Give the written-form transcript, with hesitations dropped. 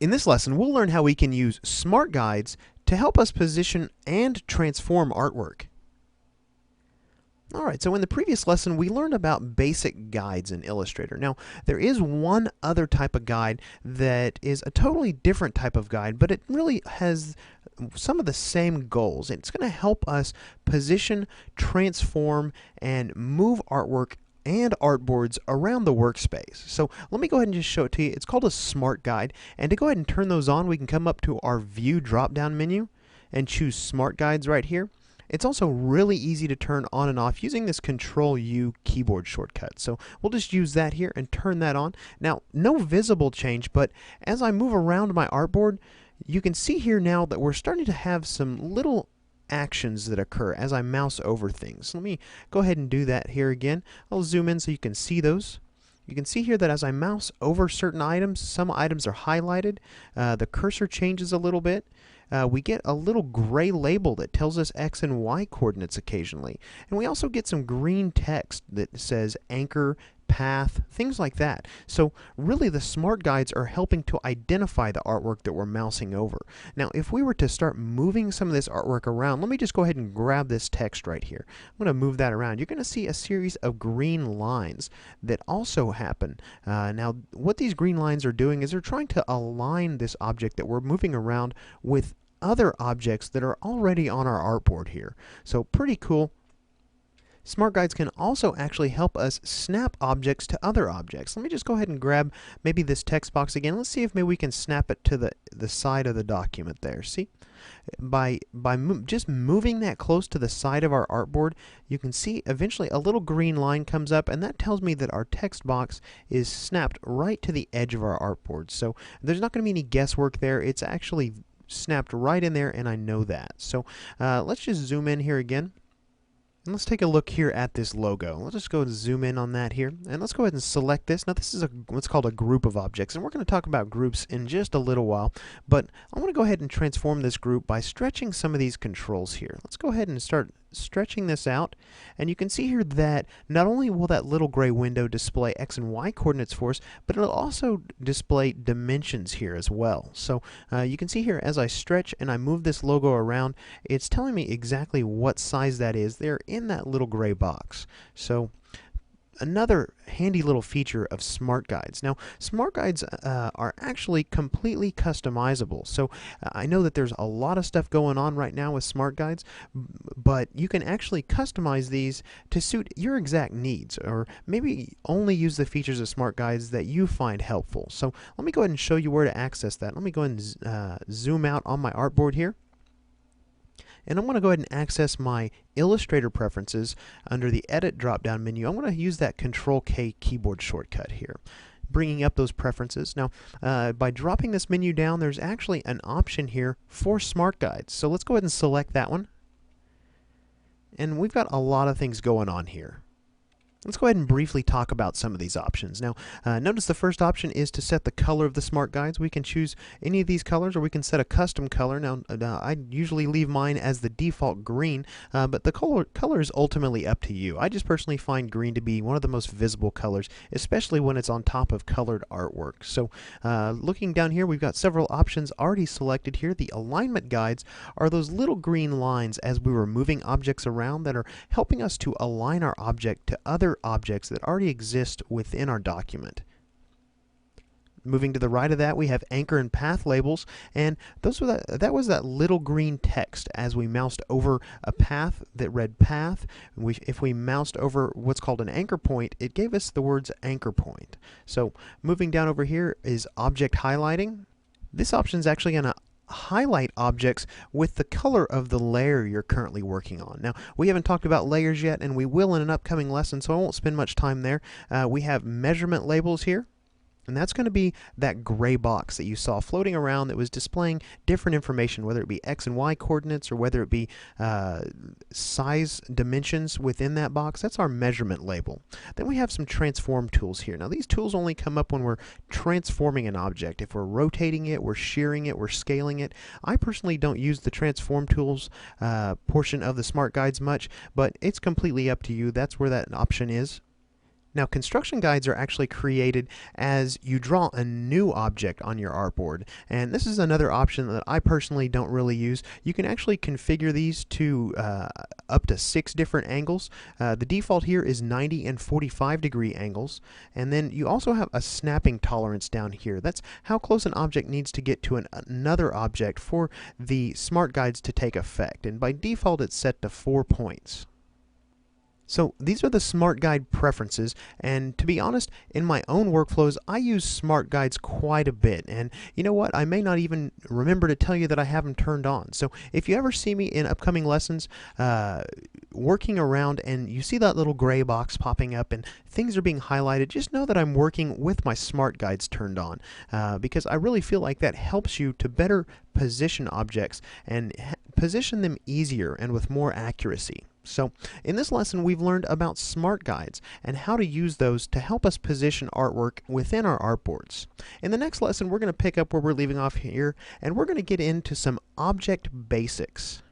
In this lesson, we'll learn how we can use smart guides to help us position and transform artwork. Alright, so in the previous lesson, we learned about basic guides in Illustrator. Now, there is one other type of guide that is a totally different type of guide, but it really has some of the same goals. It's going to help us position, transform, and move artwork and artboards around the workspace. So let me go ahead and just show it to you. It's called a Smart Guide, and to go ahead and turn those on, we can come up to our View drop-down menu and choose Smart Guides right here. It's also really easy to turn on and off using this Control-U keyboard shortcut. So we'll just use that here and turn that on. Now, no visible change, but as I move around my artboard, you can see here now that we're starting to have some little actions that occur as I mouse over things. Let me go ahead and do that here again. I'll zoom in so you can see those. You can see here that as I mouse over certain items, some items are highlighted. The cursor changes a little bit. We get a little gray label that tells us X and Y coordinates occasionally. And we also get some green text that says anchor, path, things like that. So really the smart guides are helping to identify the artwork that we're mousing over. Now if we were to start moving some of this artwork around, let me just go ahead and grab this text right here. I'm going to move that around. You're going to see a series of green lines that also happen. Now what these green lines are doing is they're trying to align this object that we're moving around with other objects that are already on our artboard here. So pretty cool. Smart guides can also actually help us snap objects to other objects. Let me just go ahead and grab maybe this text box again. Let's see if maybe we can snap it to the side of the document there. See? By just moving that close to the side of our artboard, you can see eventually a little green line comes up, and that tells me that our text box is snapped right to the edge of our artboard. So there's not going to be any guesswork there. It's actually snapped right in there, and I know that. So let's just zoom in here again. And let's take a look here at this logo. Let's just go and zoom in on that here. And let's go ahead and select this. Now this is what's called a group of objects. And we're going to talk about groups in just a little while. But I want to go ahead and transform this group by stretching some of these controls here. Let's go ahead and start stretching this out. And you can see here that not only will that little gray window display X and Y coordinates for us, but it'll also display dimensions here as well. So you can see here as I stretch and I move this logo around, it's telling me exactly what size that is there in that little gray box. So another handy little feature of smart guides. Now smart guides are actually completely customizable. So I know that there's a lot of stuff going on right now with smart guides, but you can actually customize these to suit your exact needs, or maybe only use the features of smart guides that you find helpful. So let me go ahead and show you where to access that. Let me go ahead and zoom out on my artboard here. And I'm going to go ahead and access my Illustrator preferences under the Edit drop-down menu. I'm going to use that Control-K keyboard shortcut here, bringing up those preferences. Now, by dropping this menu down, there's actually an option here for Smart Guides. So let's go ahead and select that one. And we've got a lot of things going on here. Let's go ahead and briefly talk about some of these options. Now, notice the first option is to set the color of the smart guides. We can choose any of these colors, or we can set a custom color. Now, I usually leave mine as the default green, but the color is ultimately up to you. I just personally find green to be one of the most visible colors, especially when it's on top of colored artwork. So, looking down here, we've got several options already selected here. The alignment guides are those little green lines as we were moving objects around that are helping us to align our object to other objects that already exist within our document. Moving to the right of that, we have anchor and path labels, and that was that little green text as we moused over a path that read path. If we moused over what's called an anchor point, it gave us the words anchor point. So moving down over here is object highlighting. This option is actually going to highlight objects with the color of the layer you're currently working on. Now, we haven't talked about layers yet, and we will in an upcoming lesson, so I won't spend much time there. We have measurement labels here. And that's going to be that gray box that you saw floating around that was displaying different information, whether it be X and Y coordinates or whether it be size dimensions within that box. That's our measurement label. Then we have some transform tools here. Now these tools only come up when we're transforming an object. If we're rotating it, we're shearing it, we're scaling it. I personally don't use the transform tools portion of the smart guides much, but it's completely up to you. That's where that option is. Now, construction guides are actually created as you draw a new object on your artboard, and this is another option that I personally don't really use. You can actually configure these to up to 6 different angles. The default here is 90 and 45-degree angles, and then you also have a snapping tolerance down here. That's how close an object needs to get to another object for the smart guides to take effect, and by default it's set to 4 points. So these are the Smart Guide preferences, and to be honest, in my own workflows, I use Smart Guides quite a bit, and you know what, I may not even remember to tell you that I have them turned on. So if you ever see me in upcoming lessons working around and you see that little gray box popping up and things are being highlighted, just know that I'm working with my Smart Guides turned on, because I really feel like that helps you to better position objects and position them easier and with more accuracy. So in this lesson we've learned about smart guides and how to use those to help us position artwork within our artboards. In the next lesson we're going to pick up where we're leaving off here, and we're going to get into some object basics.